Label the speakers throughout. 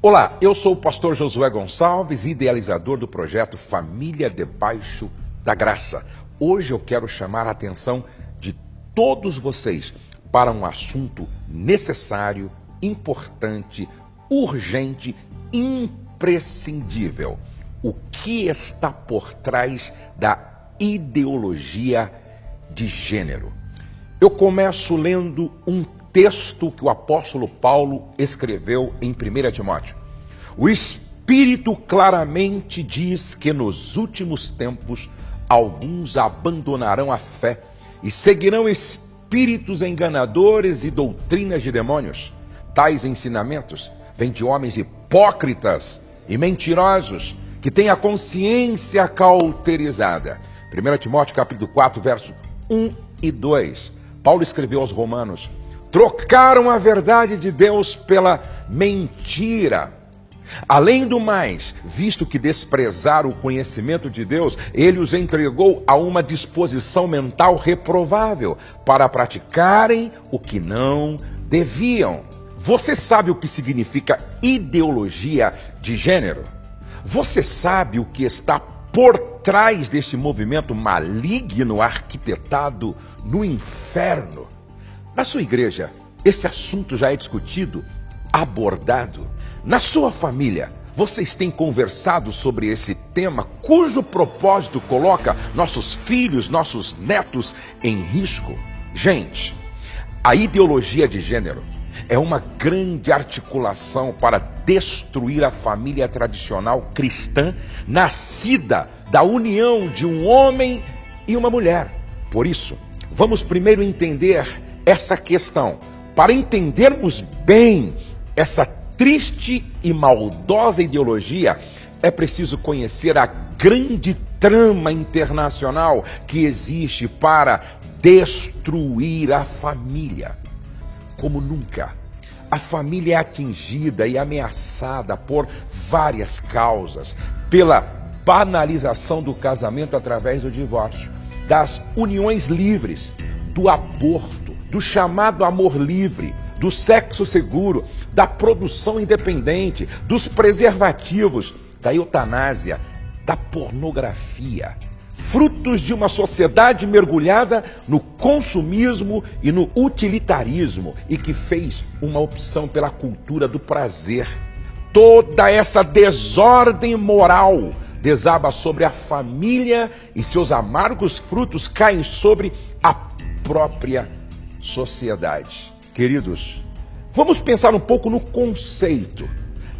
Speaker 1: Olá, eu sou o pastor Josué Gonçalves, idealizador do projeto Família Debaixo da Graça. Hoje eu quero chamar a atenção de todos vocês para um assunto necessário, importante, urgente, imprescindível. O que está por trás da ideologia de gênero? Eu começo lendo um texto que o apóstolo Paulo escreveu em 1 Timóteo. O Espírito claramente diz que nos últimos tempos alguns abandonarão a fé e seguirão espíritos enganadores e doutrinas de demônios. Tais ensinamentos vêm de homens hipócritas e mentirosos que têm a consciência cauterizada. 1 Timóteo capítulo 4, verso 1 e 2. Paulo escreveu aos Romanos: trocaram a verdade de Deus pela mentira. Além do mais, visto que desprezaram o conhecimento de Deus, ele os entregou a uma disposição mental reprovável para praticarem o que não deviam. Você sabe o que significa ideologia de gênero? Você sabe o que está por trás deste movimento maligno arquitetado no inferno? Na sua igreja, esse assunto já é discutido, abordado. Na sua família, vocês têm conversado sobre esse tema, cujo propósito coloca nossos filhos, nossos netos em risco? Gente, a ideologia de gênero é uma grande articulação para destruir a família tradicional cristã, nascida da união de um homem e uma mulher. Por isso, vamos primeiro entender essa questão. Para entendermos bem essa triste e maldosa ideologia, é preciso conhecer a grande trama internacional que existe para destruir a família. Como nunca, a família é atingida e ameaçada por várias causas, pela banalização do casamento através do divórcio, das uniões livres, do aborto, do chamado amor livre, do sexo seguro, da produção independente, dos preservativos, da eutanásia, da pornografia. Frutos de uma sociedade mergulhada no consumismo e no utilitarismo e que fez uma opção pela cultura do prazer. Toda essa desordem moral desaba sobre a família e seus amargos frutos caem sobre a própria sociedade. Queridos, vamos pensar um pouco no conceito.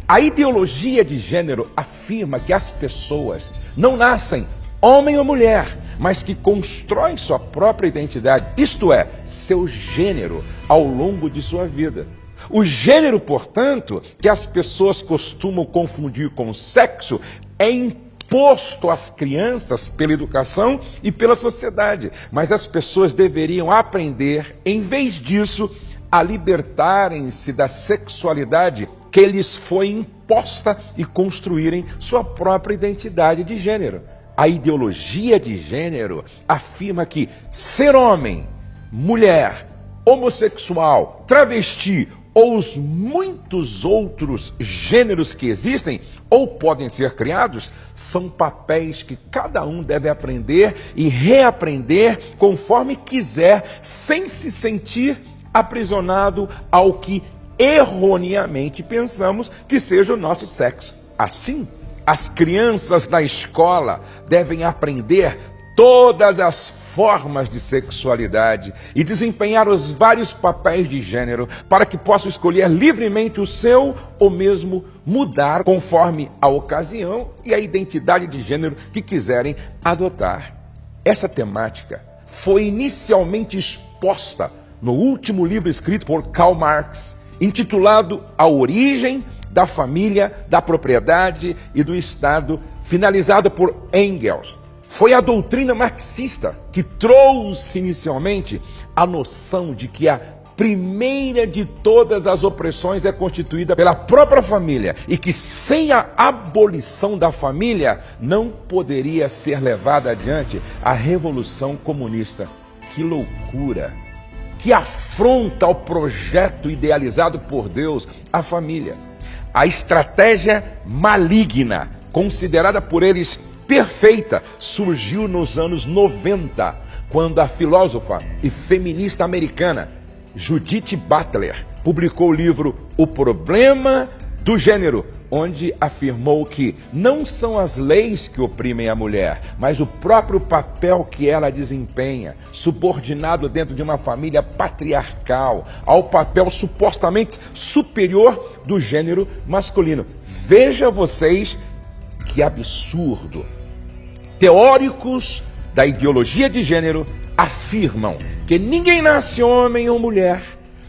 Speaker 1: A ideologia de gênero afirma que as pessoas não nascem homem ou mulher, mas que constroem sua própria identidade, isto é, seu gênero, ao longo de sua vida. O gênero, portanto, que as pessoas costumam confundir com sexo, é imposto às crianças pela educação e pela sociedade, mas as pessoas deveriam aprender, em vez disso, a libertarem-se da sexualidade que lhes foi imposta e construírem sua própria identidade de gênero. A ideologia de gênero afirma que ser homem, mulher, homossexual, travesti ou os muitos outros gêneros que existem ou podem ser criados, são papéis que cada um deve aprender e reaprender conforme quiser, sem se sentir aprisionado ao que erroneamente pensamos que seja o nosso sexo. Assim, as crianças na escola devem aprender todas as formas de sexualidade e desempenhar os vários papéis de gênero para que possam escolher livremente o seu ou mesmo mudar conforme a ocasião e a identidade de gênero que quiserem adotar. Essa temática foi inicialmente exposta no último livro escrito por Karl Marx, intitulado A Origem da Família, da Propriedade e do Estado, finalizado por Engels. Foi a doutrina marxista que trouxe inicialmente a noção de que a primeira de todas as opressões é constituída pela própria família e que sem a abolição da família não poderia ser levada adiante a Revolução Comunista. Que loucura! Que afronta ao projeto idealizado por Deus, a família. A estratégia maligna, considerada por eles perfeita, surgiu nos anos 90, quando a filósofa e feminista americana Judith Butler publicou o livro O Problema do Gênero, onde afirmou que não são as leis que oprimem a mulher, mas o próprio papel que ela desempenha, subordinado dentro de uma família patriarcal, ao papel supostamente superior do gênero masculino. Veja vocês que absurdo. Teóricos da ideologia de gênero afirmam que ninguém nasce homem ou mulher,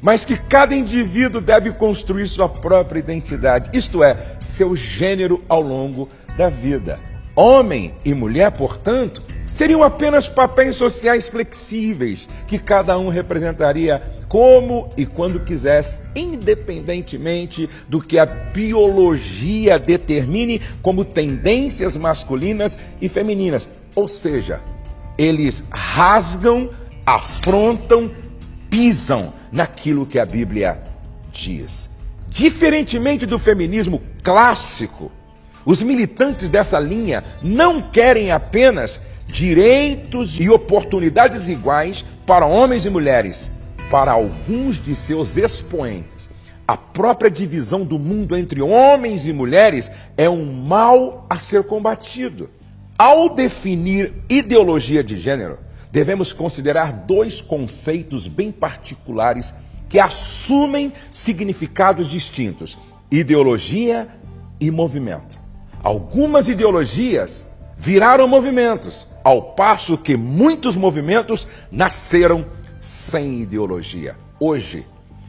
Speaker 1: mas que cada indivíduo deve construir sua própria identidade, isto é, seu gênero ao longo da vida. Homem e mulher, portanto, seriam apenas papéis sociais flexíveis, que cada um representaria como e quando quisesse, independentemente do que a biologia determine como tendências masculinas e femininas. Ou seja, eles rasgam, afrontam, pisam naquilo que a Bíblia diz. Diferentemente do feminismo clássico, os militantes dessa linha não querem apenas direitos e oportunidades iguais para homens e mulheres. Para alguns de seus expoentes, a própria divisão do mundo entre homens e mulheres é um mal a ser combatido. Ao definir ideologia de gênero, devemos considerar dois conceitos bem particulares que assumem significados distintos: ideologia e movimento. Algumas ideologias viraram movimentos, ao passo que muitos movimentos nasceram sem ideologia. Hoje,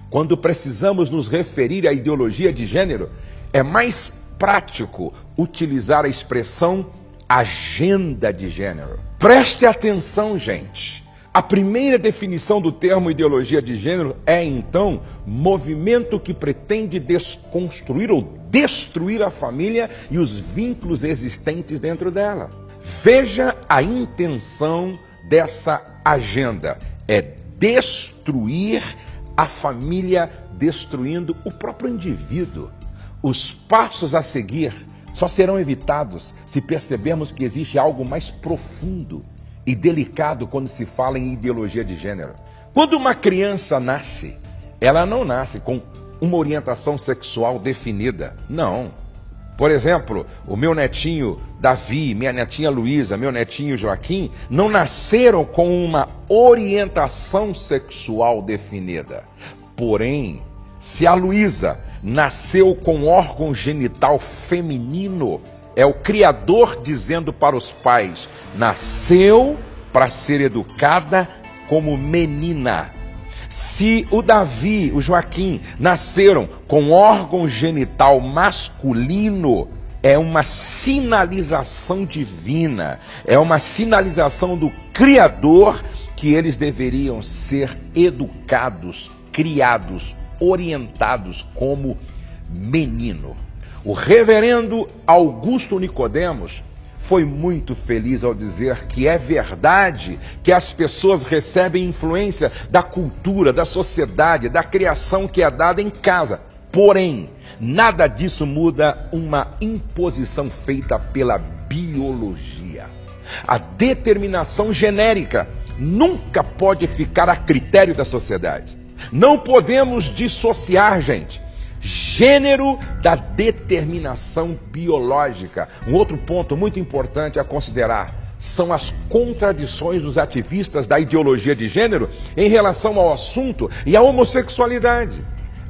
Speaker 1: quando precisamos nos referir à ideologia de gênero, é mais prático utilizar a expressão agenda de gênero. Preste atenção, gente. A primeira definição do termo ideologia de gênero é, então, movimento que pretende desconstruir ou destruir a família e os vínculos existentes dentro dela. Veja a intenção dessa agenda. É destruir a família, destruindo o próprio indivíduo. Os passos a seguir só serão evitados se percebermos que existe algo mais profundo e delicado quando se fala em ideologia de gênero. Quando uma criança nasce, ela não nasce com uma orientação sexual definida. Não. Por exemplo, o meu netinho Davi, minha netinha Luísa, meu netinho Joaquim, não nasceram com uma orientação sexual definida. Porém, se a Luísa nasceu com órgão genital feminino, é o Criador dizendo para os pais: nasceu para ser educada como menina. Se o Davi, o Joaquim, nasceram com órgão genital masculino, é uma sinalização divina, é uma sinalização do Criador que eles deveriam ser educados, criados, orientados como menino. O reverendo Augusto Nicodemos foi muito feliz ao dizer que é verdade que as pessoas recebem influência da cultura, da sociedade, da criação que é dada em casa. Porém, nada disso muda uma imposição feita pela biologia. A determinação genérica nunca pode ficar a critério da sociedade. Não podemos dissociar, gente, gênero da determinação biológica. Um outro ponto muito importante a considerar são as contradições dos ativistas da ideologia de gênero em relação ao assunto e à homossexualidade.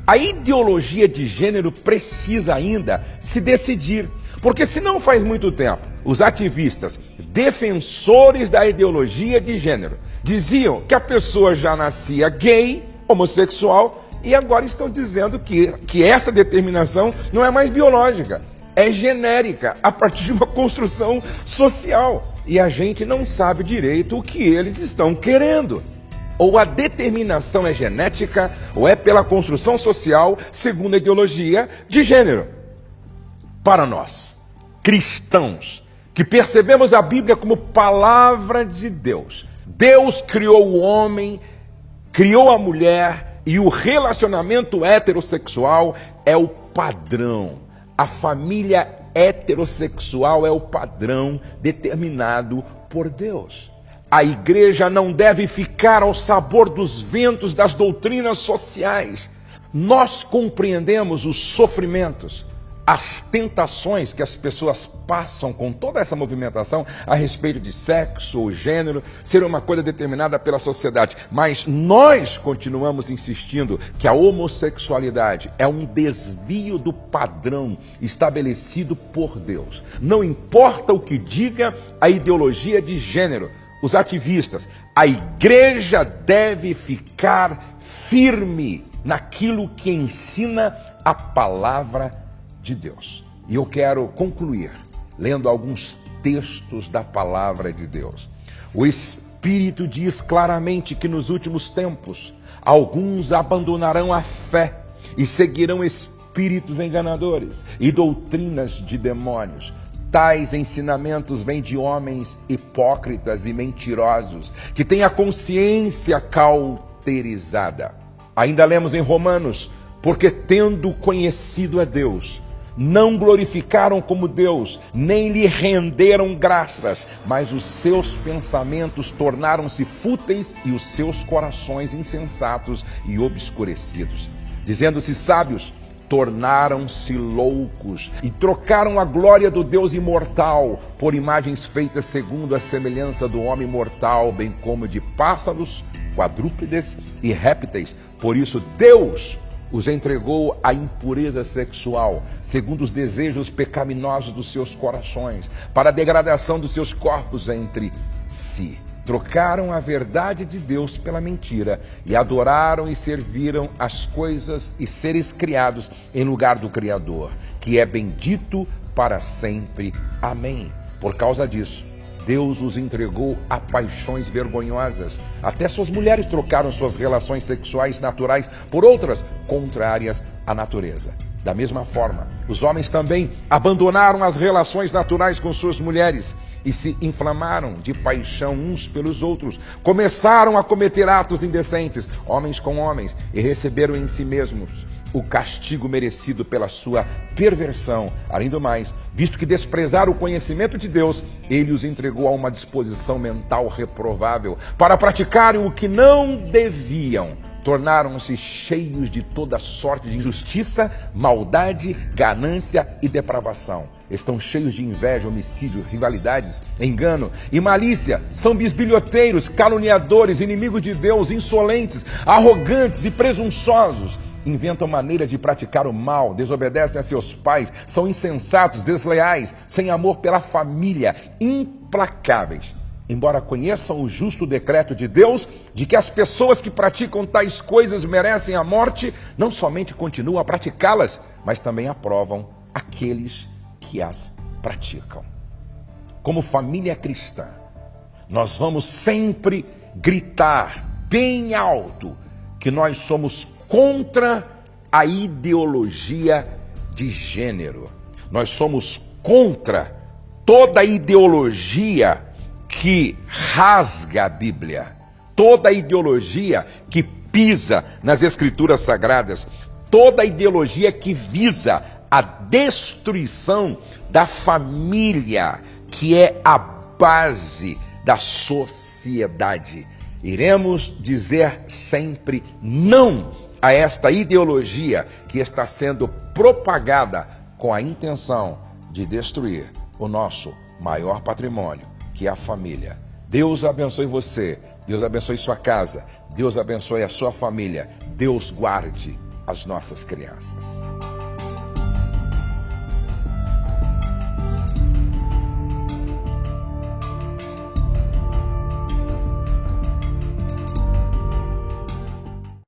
Speaker 1: A ideologia de gênero precisa ainda se decidir, porque se não faz muito tempo, os ativistas, defensores da ideologia de gênero, diziam que a pessoa já nascia gay, homossexual, e agora estão dizendo que essa determinação não é mais biológica, é genérica, a partir de uma construção social. E a gente não sabe direito o que eles estão querendo. Ou a determinação é genética, ou é pela construção social, segundo a ideologia de gênero. Para nós, cristãos, que percebemos a Bíblia como palavra de Deus, Deus criou o homem, criou a mulher, e o relacionamento heterossexual é o padrão. A família heterossexual é o padrão determinado por Deus. A igreja não deve ficar ao sabor dos ventos das doutrinas sociais. Nós compreendemos os sofrimentos, as tentações que as pessoas passam com toda essa movimentação a respeito de sexo ou gênero, ser uma coisa determinada pela sociedade. Mas nós continuamos insistindo que a homossexualidade é um desvio do padrão estabelecido por Deus. Não importa o que diga a ideologia de gênero, os ativistas, a igreja deve ficar firme naquilo que ensina a palavra de Deus. E eu quero concluir lendo alguns textos da palavra de Deus. O Espírito diz claramente que nos últimos tempos alguns abandonarão a fé e seguirão espíritos enganadores e doutrinas de demônios. Tais ensinamentos vêm de homens hipócritas e mentirosos, que têm a consciência cauterizada. Ainda lemos em Romanos, porque tendo conhecido a Deus, não glorificaram como Deus, nem lhe renderam graças, mas os seus pensamentos tornaram-se fúteis e os seus corações insensatos e obscurecidos. Dizendo-se sábios, tornaram-se loucos e trocaram a glória do Deus imortal por imagens feitas segundo a semelhança do homem mortal, bem como de pássaros, quadrúpedes e répteis. Por isso Deus os entregou à impureza sexual, segundo os desejos pecaminosos dos seus corações, para a degradação dos seus corpos entre si. Trocaram a verdade de Deus pela mentira e adoraram e serviram as coisas e seres criados em lugar do Criador, que é bendito para sempre. Amém. Por causa disso, Deus os entregou a paixões vergonhosas. Até suas mulheres trocaram suas relações sexuais naturais por outras contrárias à natureza. Da mesma forma, os homens também abandonaram as relações naturais com suas mulheres e se inflamaram de paixão uns pelos outros. Começaram a cometer atos indecentes, homens com homens, e receberam em si mesmos o castigo merecido pela sua perversão. Além do mais, visto que desprezaram o conhecimento de Deus, ele os entregou a uma disposição mental reprovável para praticarem o que não deviam. Tornaram-se cheios de toda sorte de injustiça, maldade, ganância e depravação. Estão cheios de inveja, homicídio, rivalidades, engano e malícia. São bisbilhoteiros, caluniadores, inimigos de Deus, insolentes, arrogantes e presunçosos. Inventam maneira de praticar o mal, desobedecem a seus pais, são insensatos, desleais, sem amor pela família, implacáveis. Embora conheçam o justo decreto de Deus, de que as pessoas que praticam tais coisas merecem a morte, não somente continuam a praticá-las, mas também aprovam aqueles que as praticam. Como família cristã, nós vamos sempre gritar bem alto que nós somos contra a ideologia de gênero. Nós somos contra toda ideologia que rasga a Bíblia, toda ideologia que pisa nas Escrituras Sagradas, toda ideologia que visa a destruição da família, que é a base da sociedade. Iremos dizer sempre não a esta ideologia que está sendo propagada com a intenção de destruir o nosso maior patrimônio, que é a família. Deus abençoe você, Deus abençoe sua casa, Deus abençoe a sua família, Deus guarde as nossas crianças.